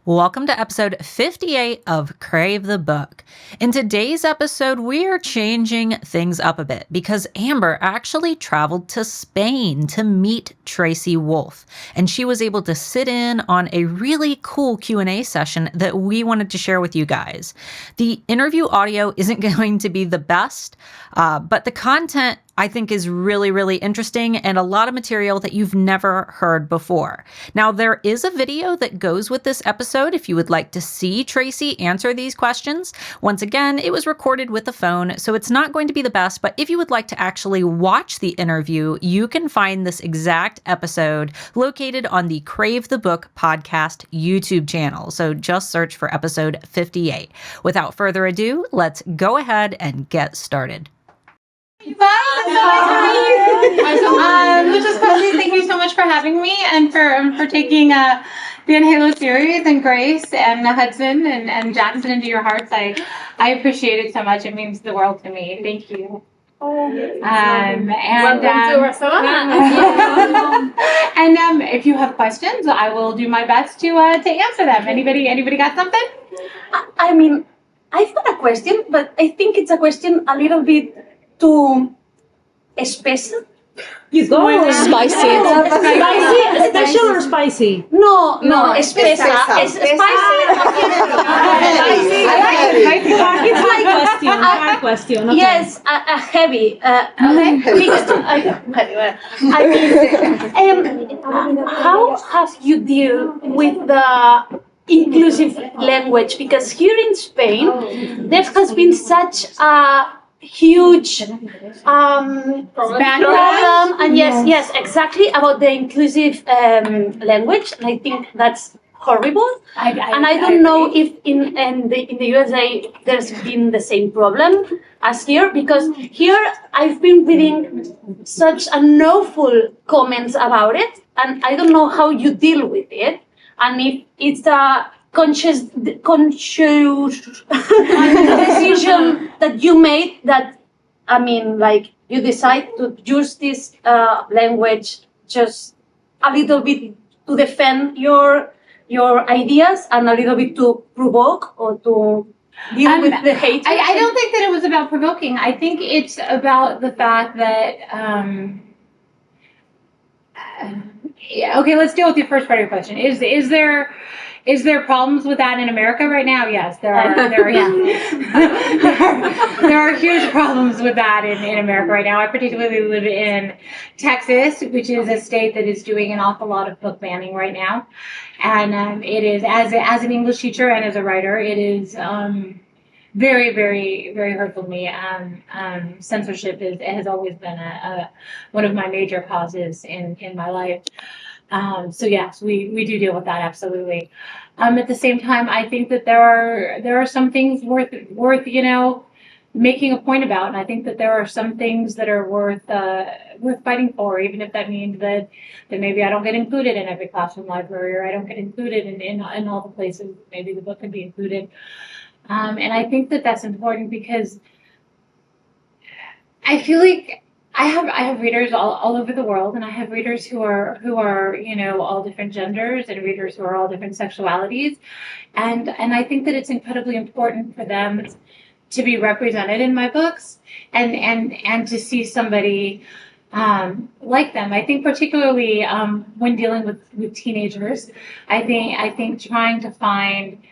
Welcome to episode 58 of Crave the Book. In today's episode, we are changing things up a bit because Amber actually traveled to Spain to meet Tracy Wolff, and she was able to sit in on a really cool Q&A session that we wanted to share with you guys. The interview audio isn't going to be the best, but the content I think is really, really interesting and a lot of material that you've never heard before. Now, there is a video that goes with this episode if you would like to see Tracy answer these questions. Once again, it was recorded with a phone, so it's not going to be the best, but if you would like to actually watch the interview, you can find this exact episode located on the Crave the Book Podcast YouTube channel. So just search for episode 58. Without further ado, let's go ahead and get started. Just Presley, thank you so much for having me and for taking the Halo series and Grace and Hudson and Jackson into your hearts. I appreciate it so much. It means the world to me. Thank you. And if you have questions, I will do my best to answer them. Anybody got something? I mean, I've got a question, but I think it's a question a little bit too special. You go spicy. Spicy, special or spicy? No, special. It's spicy. Hard question. Okay. Yes, a heavy. Because how have you dealt with the inclusive language? Because here in Spain, there has been such a huge problem, and yes, exactly, about the inclusive language, and I think that's horrible. I don't know if in the USA there's been the same problem as here, because here I've been reading such an awful comments about it, and I don't know how you deal with it, and if it's a conscious decision that you made, that you decide to use this language just a little bit to defend your ideas and a little bit to provoke or to deal with the hate. I don't think that it was about provoking. I think it's about the fact that okay, let's deal with the first part of your question. Is there problems with that in America right now? Yes, there are. There are huge problems with that in America right now. I particularly live in Texas, which is a state that is doing an awful lot of book banning right now. And it is, as an English teacher and as a writer, it is very, very, very hurtful to me. Censorship has always been one of my major causes in my life. So yes, we do deal with that, absolutely. At the same time, I think that there are some things worth making a point about, and I think that there are some things that are worth fighting for, even if that means that maybe I don't get included in every classroom library, or I don't get included in all the places maybe the book could be included. And I think that that's important because I feel like I have readers all over the world, and I have readers who are all different genders, and readers who are all different sexualities, and I think that it's incredibly important for them to be represented in my books, and to see somebody like them. I think particularly when dealing with teenagers, I think trying to find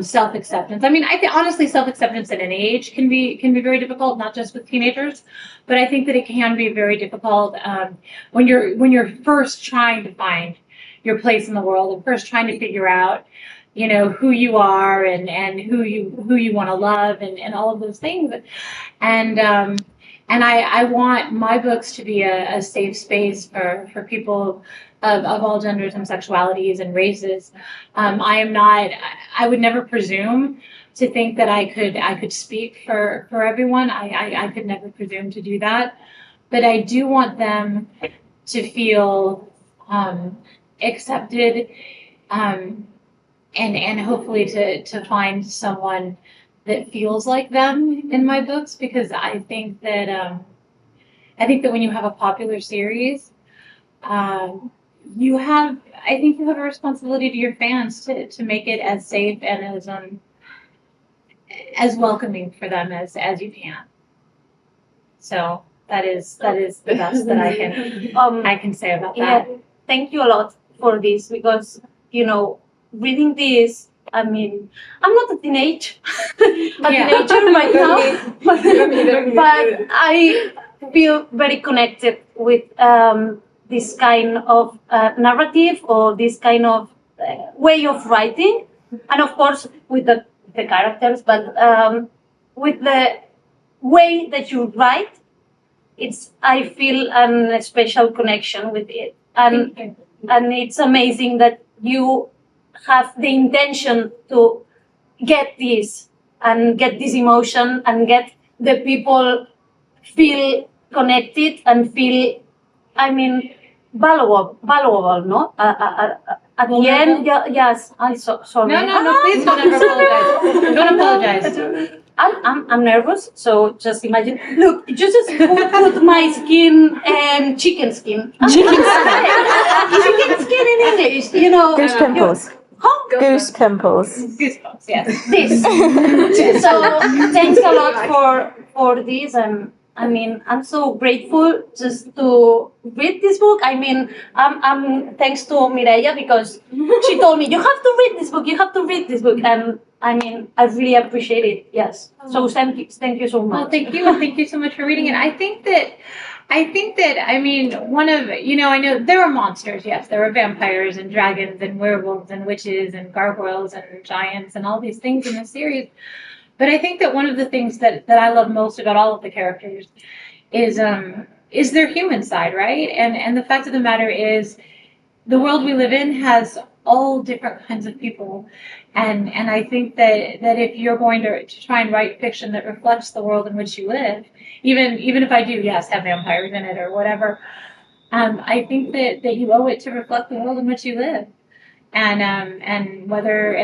self-acceptance. I mean, honestly, self-acceptance at any age can be very difficult, not just with teenagers, but I think that it can be very difficult when you're first trying to find your place in the world and first trying to figure out, who you are and who you want to love and all of those things. And I want my books to be a safe space for people of all genders and sexualities and races. I would never presume to think that I could speak for everyone. I could never presume to do that. But I do want them to feel accepted, and hopefully to find someone that feels like them in my books, because I think that when you have a popular series, I think you have a responsibility to your fans to make it as safe and as welcoming for them as you can. So that is the best that I can say about that. Yeah, thank you a lot for this because, reading this, I mean, I'm not a teenager right now, but I feel very connected with this kind of narrative or this kind of way of writing, and of course with the characters, but with the way that you write, I feel a special connection with it, and it's amazing that you have the intention to get this and get this emotion and get the people feel connected and feel, I mean, valuable, no? At the end, yes. Sorry. No, please don't ever apologize. Don't apologize. I'm nervous, so just imagine. Look, you just put my skin and chicken skin. Chicken skin in English, Goose pimples. Goose pimples. Goosebumps, yes. This. So thanks a lot for this, and I mean, I'm so grateful just to read this book. I mean, I'm thanks to Mireia because she told me you have to read this book. You have to read this book, and I mean, I really appreciate it. Yes. So thank you so much. Well, thank you, and thank you so much for reading it. I think that, I mean, one of, I know there are monsters, yes, there are vampires and dragons and werewolves and witches and gargoyles and giants and all these things in the series. But I think that one of the things that I love most about all of the characters is their human side, right? And the fact of the matter is, the world we live in has all different kinds of people, and I think that if you're going to try and write fiction that reflects the world in which you live, even if I do, yes, have vampires in it or whatever, I think that you owe it to reflect the world in which you live. And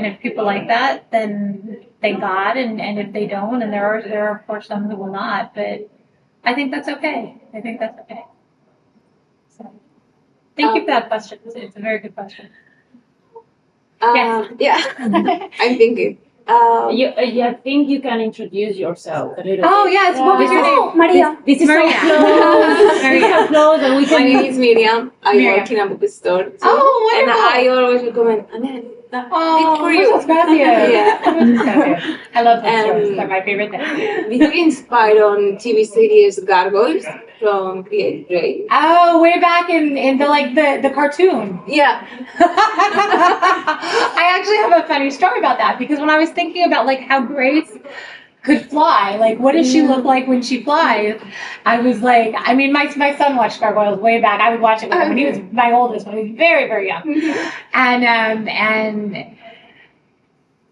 if people like that, then thank God, and if they don't, and there are of course some who will not, but I think that's okay. So, thank you for that question. It's a very good question. Yes. Yeah, I'm thinking. I think you can introduce yourself a little Oh bit. yes, what was your name? Maria. This is Maria. so close. This is so close, and we My can. name is Miriam. I Miriam. work in a bookstore too. Oh, and wonderful. I always recommend Annette. Oh, It's for you. muchas gracias. Yeah. Muchas gracias. I love bookstores. They're my favorite thing. This is inspired on TV series Gargoyles from Crave. Oh, way back in the cartoon. Yeah. I actually have a funny story about that because when I was thinking about how Grace could fly, what does she look like when she flies? I was like, I mean, my son watched Gargoyles way back. I would watch it with him when he was my oldest, when he was very, very young. And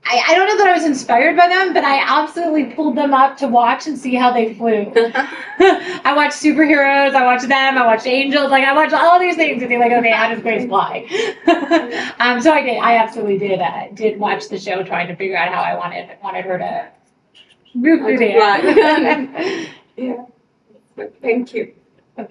I don't know that I was inspired by them, but I absolutely pulled them up to watch and see how they flew. I watched superheroes, I watched them, I watched angels, I watched all these things and be like, okay, how does Grace fly? So I absolutely did watch the show trying to figure out how I wanted her to move through the air. Yeah. Thank you. Do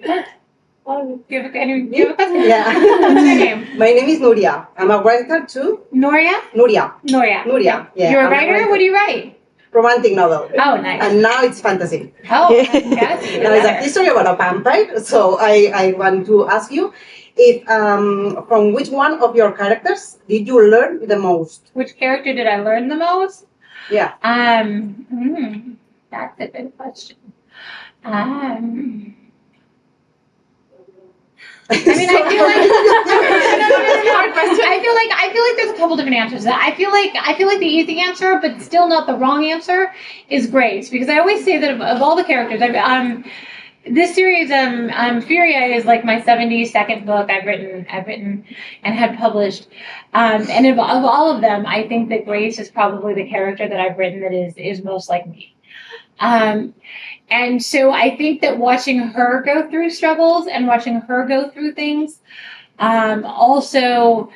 you have a question? Yeah. What's your name? My name is Nuria. I'm a writer too. Noria? Nuria. Noria. Yeah. You're a I'm writer? What do you write? Romantic novel. Oh, nice. And now it's fantasy. Oh, fantastic. Now it's a history about a vampire. So I want to ask you if from which one of your characters did you learn the most? Which character did I learn the most? Yeah. That's a good question. I mean, I feel like there's a couple different answers to that. I feel like the easy answer, but still not the wrong answer, is Grace, because I always say that of all the characters, this series, Furia is like my 72nd book I've written and had published, and of all of them, I think that Grace is probably the character that I've written that is most like me. And so I think that watching her go through struggles and watching her go through things also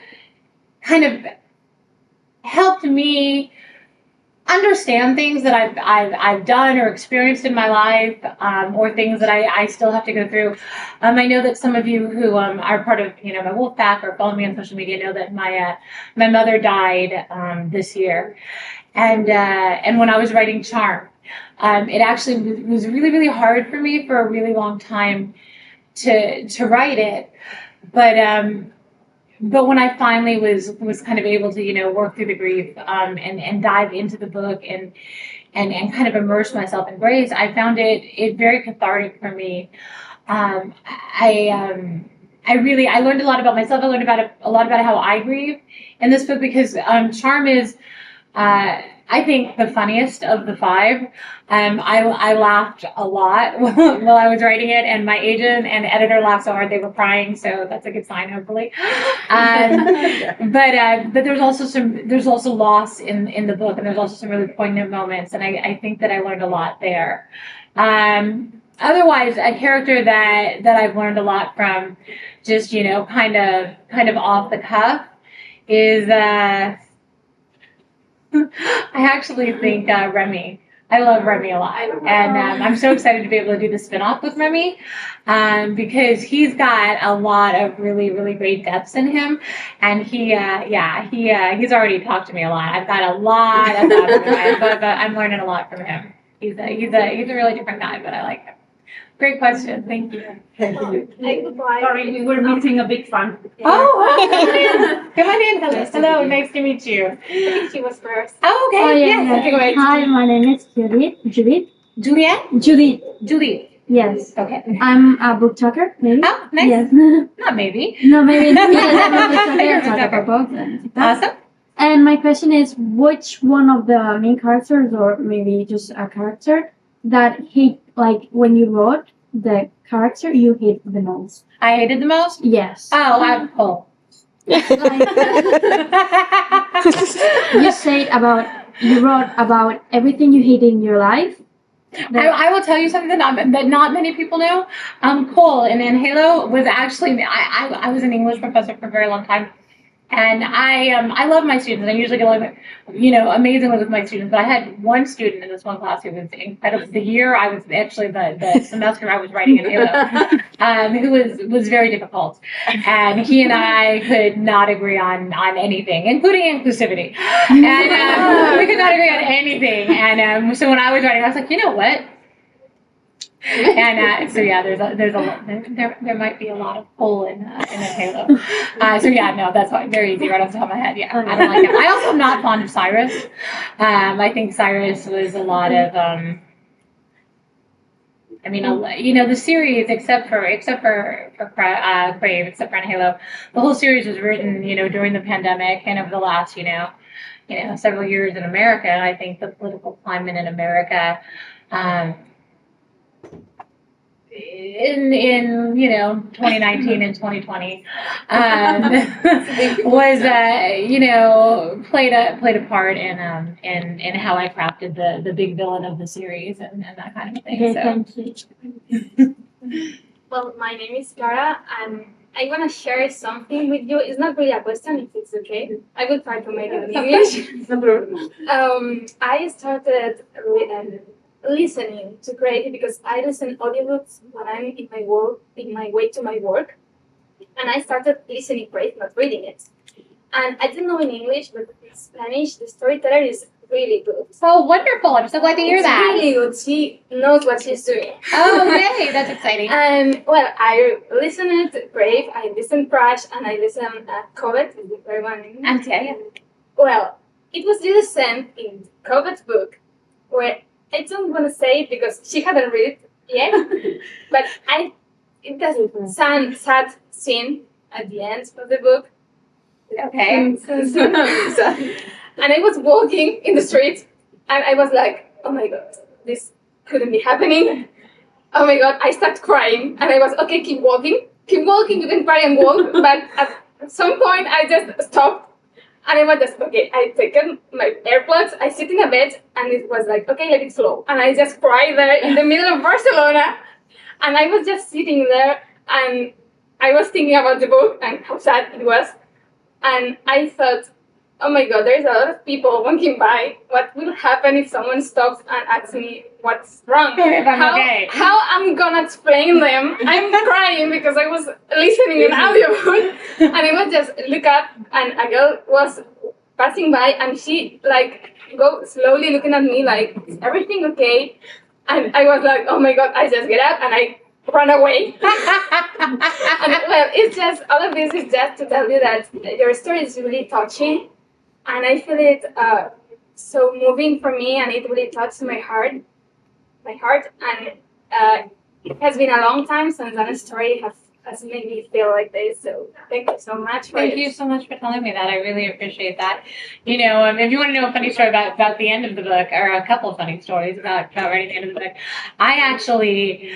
kind of helped me understand things that I've done or experienced in my life, or things that I still have to go through. I know that some of you who are part of my Wolf Pack or follow me on social media know that my mother died this year, and when I was writing Charm, it actually was really, really hard for me for a really long time to write it, but when I finally was kind of able to work through the grief and dive into the book and kind of immerse myself in Grace, I found it very cathartic for me. I learned a lot about myself. I learned a lot about how I grieve in this book, because Charm is I think the funniest of the 5. I laughed a lot while I was writing it, and my agent and editor laughed so hard they were crying. So that's a good sign, hopefully. But there's also loss in the book, and there's also some really poignant moments, and I think that I learned a lot there. Otherwise, a character that I've learned a lot from, just kind of off the cuff, is I actually think Remy. I love Remy a lot, and I'm so excited to be able to do the spinoff with Remy, because he's got a lot of really, really great depths in him, and he's already talked to me a lot. I've got a lot of that, but I'm learning a lot from him. He's a really different guy, but I like him. Great question. Thank you. Thank you. Sorry, we were meeting a big fan. Oh, come on in. Hello, nice to meet you. I think she was first. Oh, okay. Oh, yeah, Yes, take it away. Hi, my name is Judith. Juliet? Julie. Yes. Okay. I'm a book talker, maybe. Oh, nice. Yes. Not maybe. No, maybe. Yes, I'm a book talker. I talk about books and that. Awesome. And my question is, which one of the main characters, or maybe just a character, that like when you wrote the character, you hate the most? I hated the most? Yes. Oh, I'm Cole. You wrote about everything you hate in your life. I will tell you something that not many people know. Cole in Halo was actually, I was an English professor for a very long time. And I love my students. I usually get along, amazingly with my students. But I had one student in this one class who was incredible. The year I was actually the semester I was writing in Halo, who was very difficult. And he and I could not agree on anything, including inclusivity. And we could not agree on anything. And so when I was writing, I was like, you know what? And so yeah, there might be a lot of pull in a Halo. So yeah, no, that's very easy right off the top of my head. Yeah, I don't like him. I also am not fond of Cyrus. I think Cyrus was a lot of the series, except for Crave, except for in Halo, the whole series was written during the pandemic and over the last several years in America. And I think the political climate in America. In 2019 and 2020 was played a part in how I crafted the big villain of the series and that kind of thing. Okay, thank you. Well, my name is Clara, and I want to share something with you. It's not really a question, if it's okay. I will try to make it in English. I started listening to Crave because I listen audiobooks when I'm in my way to my work, and I started listening Crave, not reading it. And I didn't know in English, but in Spanish, the storyteller is really good. Oh, wonderful! I'm so glad to hear that. Really good. She knows what she's doing. Oh, okay, that's exciting. And well, I listened to Crave, I listened Crash, and I listened Covet. Is it very one? Yeah. Well, it was just sent in Covet's book, where I don't want to say it because she hadn't read it yet, but it does sad scene at the end of the book. Okay. And I was walking in the street, and I was like, oh my God, this couldn't be happening. Oh my God, I started crying, and I was, okay, keep walking, you can cry and walk, but at some point I just stopped. And I was just, okay, I taken my AirPods, I sit in a bed, and it was like, okay, let it flow. And I just cried there in the middle of Barcelona. And I was just sitting there, and I was thinking about the book and how sad it was. And I thought, oh my God, there's a lot of people walking by. What will happen if someone stops and asks me what's wrong? How I'm gonna explain them? I'm crying because I was listening in audiobook, and I was just look up, and a girl was passing by, and she like go slowly looking at me like, is everything okay? And I was like, oh my God, I just get up and I run away. And well, it's just, all of this is just to tell you that your story is really touching. And I feel it so moving for me, and it really touched my heart. And it has been a long time since that story has made me feel like this. So thank you so much for Thank you so much for telling me that. I really appreciate that. You know, if you want to know a funny story about the end of the book, or a couple of funny stories about writing the end of the book, I actually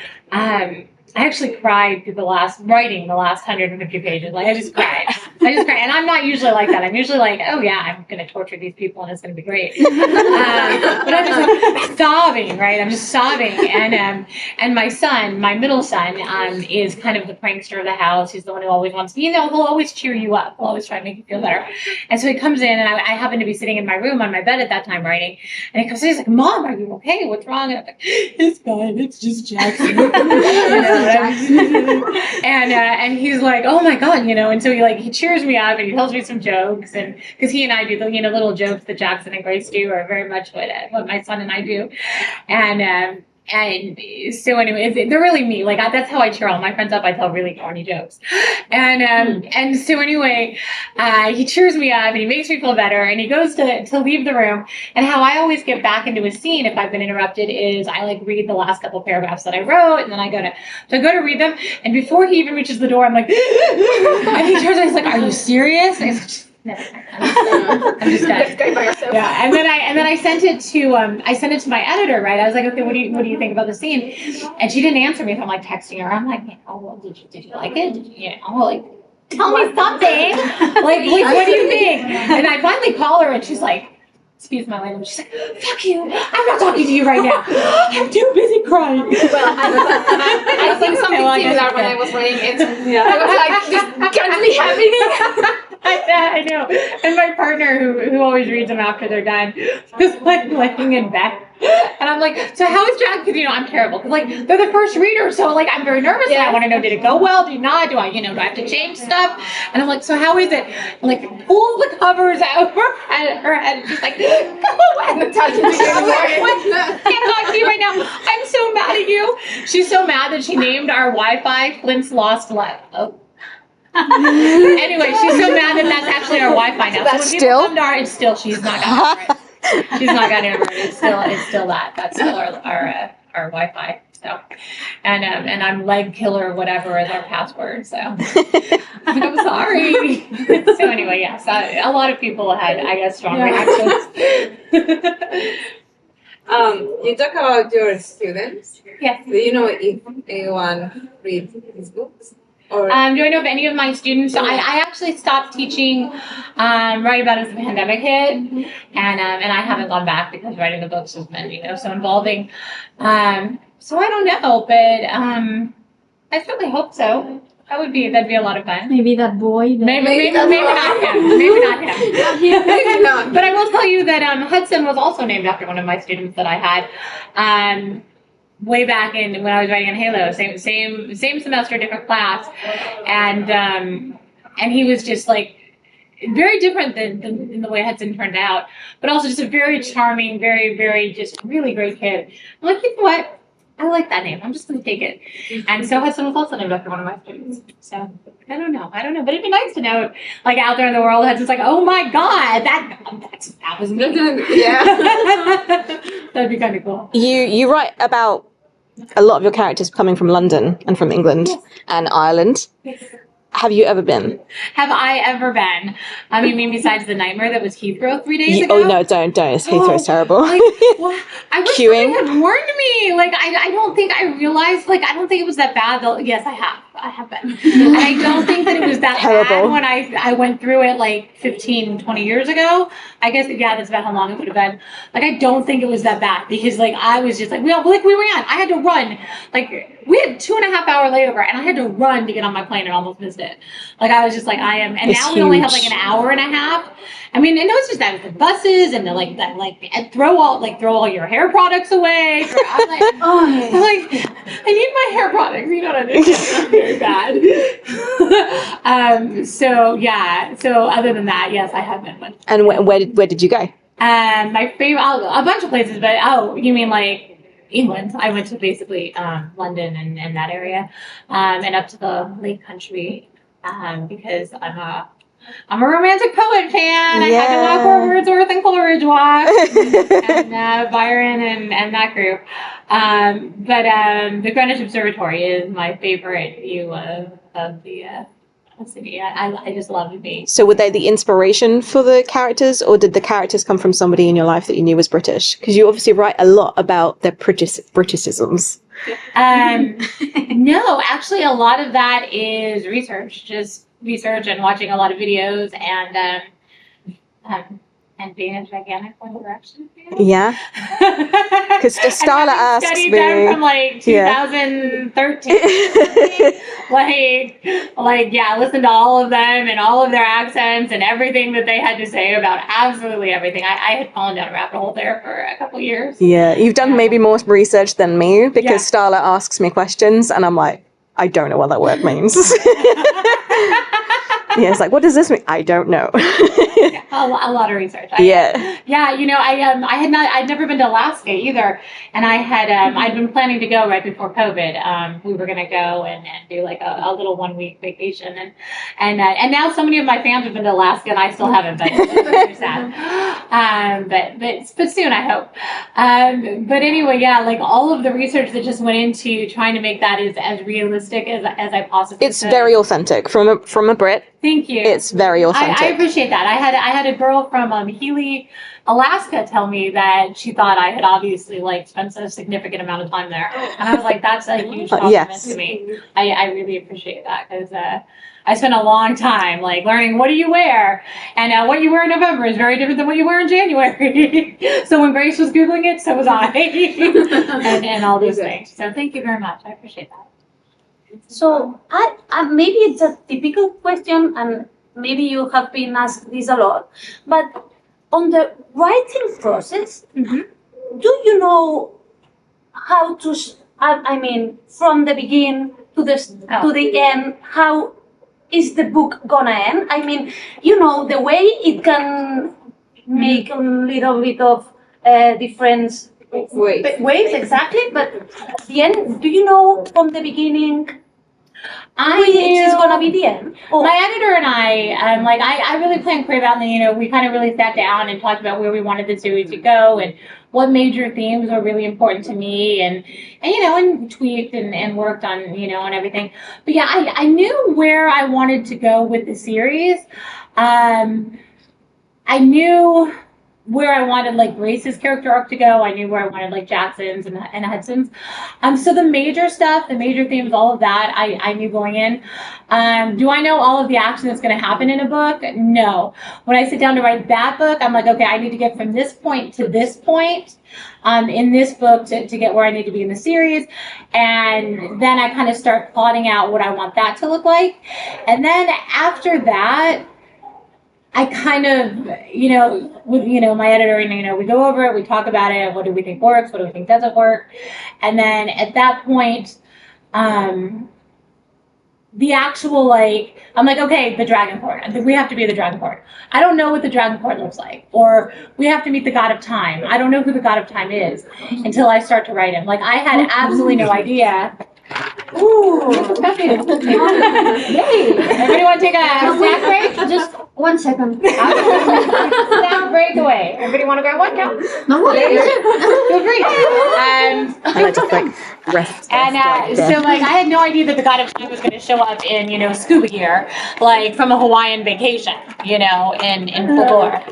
cried through writing the last 150 pages. Like, I just cried. And I'm not usually like that. I'm usually like, oh yeah, I'm going to torture these people and it's going to be great. But I'm just like sobbing, right? I'm just sobbing. And my son, my middle son, is kind of the prankster of the house. He's the one who always wants, he'll always cheer you up. He'll always try to make you feel better. And so he comes in, and I happen to be sitting in my room on my bed at that time writing. And he comes in, he's like, Mom, are you okay? What's wrong? And I'm like, it's fine. It's just Jackson. And he's like, oh my God, and so he cheers me up, and he tells me some jokes, and because he and I do the little jokes that Jackson and Grace do are very much what my son and I do, and so anyway, they're really me. Like, that's how I cheer all my friends up. I tell really corny jokes, and so anyway, he cheers me up and he makes me feel better, and he goes to leave the room. And how I always get back into a scene if I've been interrupted is I read the last couple paragraphs that I wrote, and then I go to read them, and before he even reaches the door, I'm like, and he turns and he's like, "Are you serious?" And he's like, no, I'm just done. Yeah, and then I sent it to my editor, right? I was like, okay, what do you think about the scene? And she didn't answer me, so I'm like texting her. I'm like, oh well, did you like it? Did you, tell me something. like what do you think? And I finally call her, and she's like, excuse my language. She's like, fuck you. I'm not talking to you right now. I'm too busy crying. Well, I think something similar when I was writing it. Yeah. I was like, this can't be happening. I know. And my partner, who always reads them after they're done, was laying in bed. And I'm like, so how is Jack? Because, I'm terrible. Because, they're the first reader. So, I'm very nervous. Yeah. And I want to know, did it go well? Did not? Do I have to change stuff? And I'm like, so how is it? And, pulls the covers out of her head. And she's like, go away. I'm talking to you. I can't talk to you right now. I'm so mad at you. She's so mad that she named our Wi-Fi Flint's Lost Life. Oh. Anyway, she's so mad that that's actually our Wi-Fi now. That's so when people come to our, it's still, she's not got it. She's not got it. It's still that. That's still our Wi-Fi. So, and I'm leg killer whatever is our password. So I'm sorry. So anyway, yes, a lot of people had, I guess, strong reactions. You talk about your students. Yes. Do you know if anyone reads these books? Do I know of any of my students? I actually stopped teaching right about as the pandemic hit, and I haven't gone back because writing the books has been so involving. So I don't know, but I certainly hope so. That'd be a lot of fun. Maybe that boy. Maybe not him. Maybe not him. Maybe not. But I will tell you that Hudson was also named after one of my students that I had. Way back when I was writing on Halo, same semester, different class, and he was just very different than the way Hudson turned out, but also just a very charming, very, very just really great kid. I'm like, you know what? I like that name. I'm just going to take it. And so Hudson was also named after one of my students. So I don't know, but it'd be nice to know, out there in the world, Hudson's like, oh my God, that was me. Yeah. That'd be kind of cool. You write about a lot of your characters coming from London and from England and Ireland. Yes. Have you ever been? Have I ever been? You mean besides the nightmare that was Heathrow 3 days ago? Oh no, don't. Heathrow's terrible. I wish somebody had warned me. I don't think I realized. I don't think it was that bad. Though. Yes, I have been. And I don't think that it was that bad when I went through it 15, 20 years ago. I guess that's about how long it would have been. I don't think it was that bad because I was just we ran. I had to run. We had 2.5 hour layover, and I had to run to get on my plane and almost missed it. I was just I am. And it's now huge. we only have an hour and a half. I mean, and it was just that the buses and the and throw all your hair products away. I'm like, I need my hair products. You know what I mean? It's very bad. So other than that, yes, I have been one. And where did you go? My favorite, a bunch of places, but you mean like England? I went to basically London and that area, and up to the Lake Country, because I'm a romantic poet fan. I had to walk where Wordsworth and Coleridge walked, and Byron and that group. But the Greenwich Observatory is my favorite view of the city. I just love to be. So were they the inspiration for the characters, or did the characters come from somebody in your life that you knew was British? Because you obviously write a lot about their Britishisms. No, actually, a lot of that is research. Just research and watching a lot of videos and being a gigantic One Direction fan. Yeah. Because Starla asks studied me. them from like 2013. Listen to all of them and all of their accents and everything that they had to say about absolutely everything. I had fallen down a rabbit hole there for a couple of years. Yeah, you've done maybe more research than me, because Starla asks me questions and I'm like, I don't know what that word means. Yeah, it's like, what does this mean? I don't know. A lot of research. I'd never been to Alaska either, and I'd been planning to go right before COVID. We were going to go and do like a little 1 week vacation, and now so many of my fans have been to Alaska and I still haven't been. It's very sad. But soon I hope. But anyway, like all of the research that just went into trying to make that as realistic as I possibly could. It's very authentic from a Brit. Thank you. It's very authentic. I appreciate that. I had a girl from Healy, Alaska, tell me that she thought I had obviously spent a significant amount of time there, and I was like, that's a huge compliment to me. I really appreciate that, because I spent a long time learning what do you wear, and what you wear in November is very different than what you wear in January. So when Grace was Googling it, so was I, and all these things. So thank you very much. I appreciate that. So maybe it's a typical question, and maybe you have been asked this a lot, but on the writing process, do you know how to? I mean, from the beginning to the end, how is the book gonna end? I mean, the way it can make a little bit of difference. Ways, exactly, but at the end, do you know from the beginning which is gonna be the end? My editor and I really planned Crave out, and we kind of really sat down and talked about where we wanted the series to go and what major themes were really important to me, and tweaked and worked on on everything. But I knew where I wanted to go with the series. I knew where I wanted Grace's character arc to go. I knew where I wanted Jackson's and Hudson's. So the major stuff, the major themes, all of that, I knew going in. Do I know all of the action that's going to happen in a book? No. When I sit down to write that book, I'm like, okay, I need to get from this point to this point in this book to get where I need to be in the series. And then I kind of start plotting out what I want that to look like. And then after that, I kind of, with, my editor, and, we go over it, we talk about it, what do we think works, what do we think doesn't work, and then at that point, the actual, I'm like, okay, the Dragon Court, we have to be the Dragon Court. I don't know what the Dragon Court looks like, or we have to meet the God of Time. I don't know who the God of Time is until I start to write him. I had absolutely no idea. Ooh. Yay. Everybody want to take a snack break? Just 1 second. Snack break away. Everybody want to grab one? No. Feel free. I like to rest. And so I had no idea that the God of Time was going to show up in scuba gear, from a Hawaiian vacation, in folklore.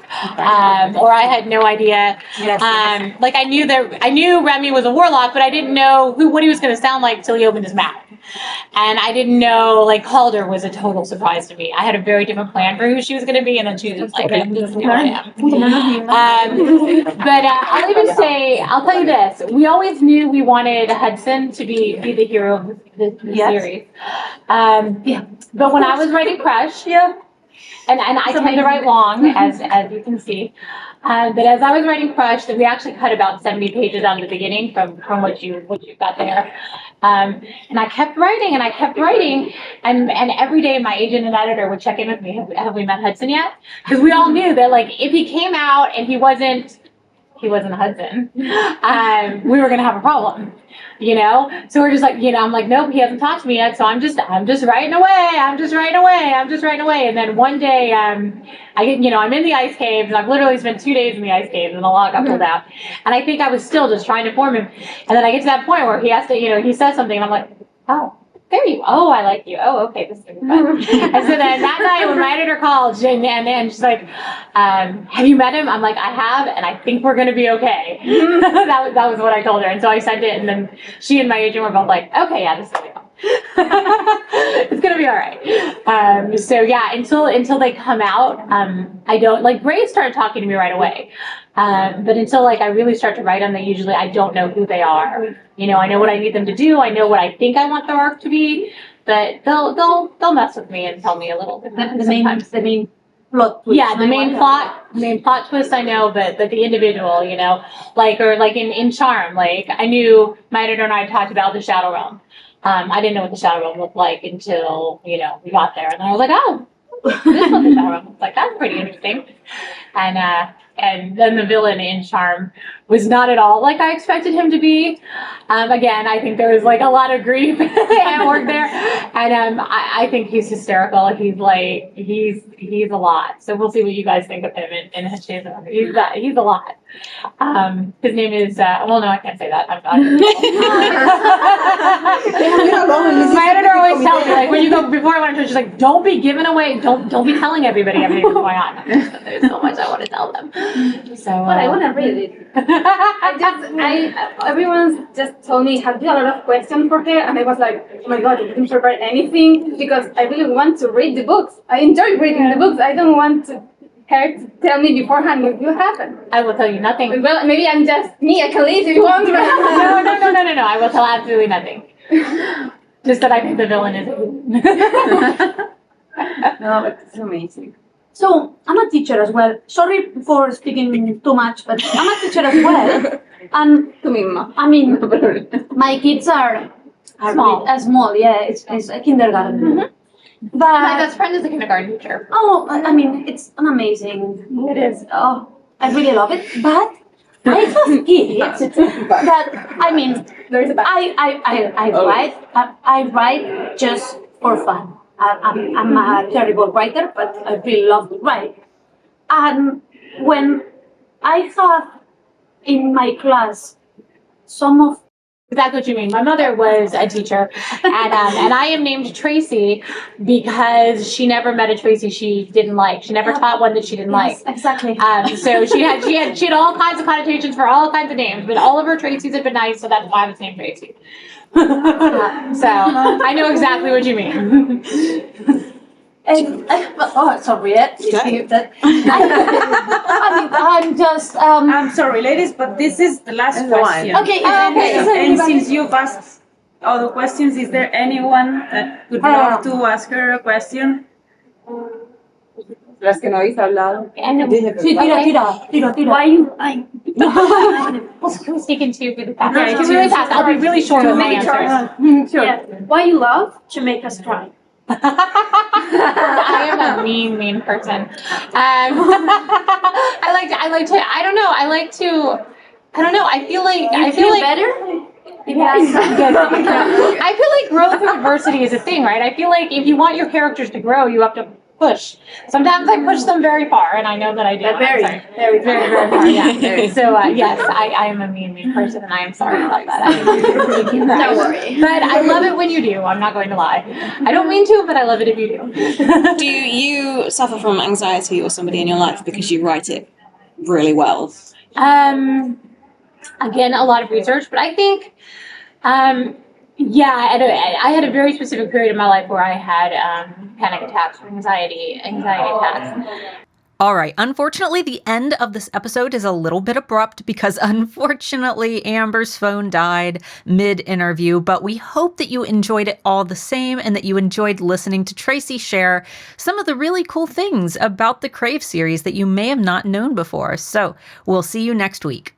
Or I had no idea. I knew Remy was a warlock, but I didn't know what he was going to sound like till he opened his mouth. And I didn't know Calder was a total surprise to me. I had a very different plan for who she was going to be, and then she was just like, this is who I am. But I'll even say, I'll tell you this: we always knew we wanted Hudson to be the hero of the series. But when I was writing Crush, And I tend to write long, as you can see. But as I was writing Crush, we actually cut about 70 pages out of the beginning from what you've got there. And I kept writing, and every day my agent and editor would check in with me. Have we met Hudson yet? Because we all knew that, like, if he came out and he wasn't Hudson, we were gonna have a problem. You know, so we're just like, you know, I'm like, nope, he hasn't talked to me yet, so I'm just writing away. And then one day, I get, you know, I'm in the ice caves, and I've literally spent 2 days in the ice caves, and the log got pulled out. And I think I was still just trying to form him. And then I get to that point where he has to, you know, he says something, and I'm like, oh, there you, oh, I like you. Oh, okay, this is gonna be fun. And so then that night when my editor called, and she's like, have you met him? I'm like, I have, and I think we're gonna be okay. that was what I told her. And so I sent it, and then she and my agent were both like, okay, yeah, this is gonna be fun. It's gonna be all right. So yeah, until they come out, I don't, like, Grace started talking to me right away. But until, like, I really start to write them, I don't know who they are. You know, I know what I need them to do. I know what I think I want their arc to be, but they'll mess with me and tell me a little bit. The main plot twist. Yeah, the main plot twist I know, but the individual, you know, like in Charm, like, I knew my editor and I talked about the Shadow Realm. I didn't know what the Shadow Realm looked like until, you know, we got there, and then I was like, oh, this is what the Shadow Realm looks like. That's pretty interesting. And then the villain in Charm was not at all like I expected him to be. Again, I think there was, like, a lot of grief at work there, and I think he's hysterical. He's like, he's a lot. So we'll see what you guys think of him in Hacheza. He's a lot. His name is well, no, I can't say that. My editor always tells me, like, when you go before I went to, she's like, don't be giving away, don't be telling everybody everything that's going on. There's so much I want to tell them. So But I want to read it. Everyone just told me, have you a lot of questions for her? And I was like, oh my God, I didn't prepare anything, because I really want to read the books. I enjoy reading the books. I don't want her to tell me beforehand what will happen. I will tell you nothing. Well, maybe I'm just me. I can leave if you want. No. I will tell absolutely nothing. Just that I think the villain is. No, but it's amazing. So I'm a teacher as well. Sorry for speaking too much, but I'm a teacher as well. And I mean, my kids are small. Yeah, it's a kindergarten. Mm-hmm. But My best friend is a kindergarten teacher. oh, I mean, it's an amazing. It is. Oh, I really love it. But I have kids that, I mean, I write just for fun. I'm a terrible writer, but I really love to write. And when I have in my class some of That's what you mean. My mother was a teacher, and I am named Tracy because she never met a Tracy she didn't like. She never taught one that she didn't like. Exactly. So she had all kinds of connotations for all kinds of names, but all of her Tracys have been nice, so that's why I was named Tracy. So I know exactly what you mean. Sorry, I'm just. I'm sorry, ladies, but this is the last question. Okay. And since you've asked all the questions, is there anyone that would love to ask her a question? Las que no habéis hablado. Sí, tira. Why you? Who's taking two for the fast? Okay, really fast. I'll be really short with my answers. Sure. Yeah. Why you love to make us cry? I am a mean person. I feel like better. Yes. I feel like growth through adversity is a thing, right? I feel like if you want your characters to grow, you have to push. Sometimes I push them very far, and I know that I do. Very far. Yeah. So yes, I am a mean person, and I am sorry about that. Don't worry. But I love it when you do. I'm not going to lie. I don't mean to, but I love it if you do. Do you suffer from anxiety or somebody in your life because you write it really well? Again, a lot of research, but I think, I had a very specific period in my life where I had panic attacks or anxiety attacks. All right. Unfortunately, the end of this episode is a little bit abrupt because unfortunately Amber's phone died mid-interview, but we hope that you enjoyed it all the same and that you enjoyed listening to Tracy share some of the really cool things about the Crave series that you may have not known before. So we'll see you next week.